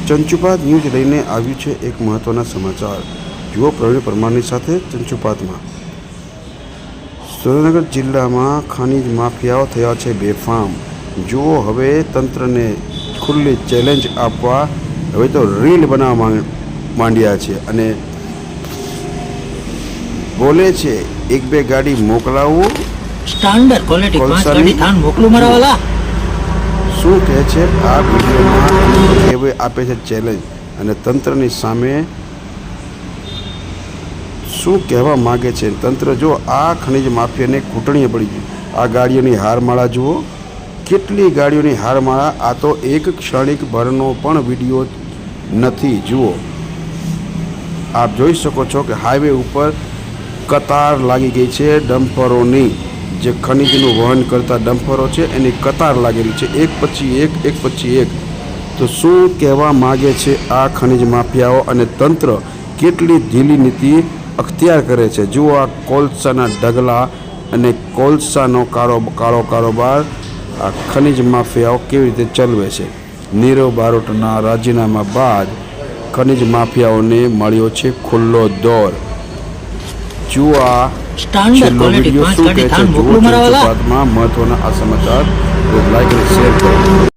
ચંચુપાત news લઈને આવ્યું છે એક મહત્વના સમાચાર। જુઓ પ્રવીણ પરમારની સાથે ચંચુપાતમાં। સુરેન્દ્રનગર જિલ્લામાં ખનીજ માફિયાઓ થયા છે બેફામ। જુઓ હવે તંત્રને ખુલ્લી ચેલેન્જ આપવા હવે તો રીલ બનાવવા માંડ્યા છે અને બોલે છે એક બે ગાડી મોકલાવું સ્ટાન્ડર્ડ ક્વોલિટી 5 ગાડી થાન મોકલું મારા વાલા। શું કહે છે આ વિડીયોમાં હવે આપે છે ચેલેન્જ અને તંત્રની સામે શું કહેવા માગે છે તંત્ર। જો આ ખનિજ માફિયાને ઘૂંટણીએ પડી ગઈ। આ ગાડીઓની હારમાળા જુઓ, કેટલી ગાડીઓની હારમાળા। આ તો એક ક્ષણિક ભરનો પણ વિડીયો નથી। જુઓ આપ જોઈ શકો છો કે હાઈવે ઉપર કતાર લાગી ગઈ છે ડમ્પરોની। જે ખનિજનું વહન કરતા ડમ્પરો છે એની કતાર લાગેલી છે, એક પછી એક। તો શું કહેવા માગે છે આ ખનિજ માફિયાઓ અને તંત્ર કેટલી ઢીલી નીતિ અખ્તિયાર કરે છે। જુઓ આ કોલસાના ઢગલા અને કોલસાનો કાળો કારોબાર આ ખનિજ માફિયાઓ કેવી રીતે ચલાવે છે। નીરવ બારોટના રાજીનામા બાદ ખનિજ માફિયાઓને મળ્યો છે ખુલ્લો દોર। જુઓ આ છેલ્લો વિડીયો શું કહે છે। જુઓ ચંચુપાતમાં મહત્વના આ સમાચાર લાઈક અને શેર કરો।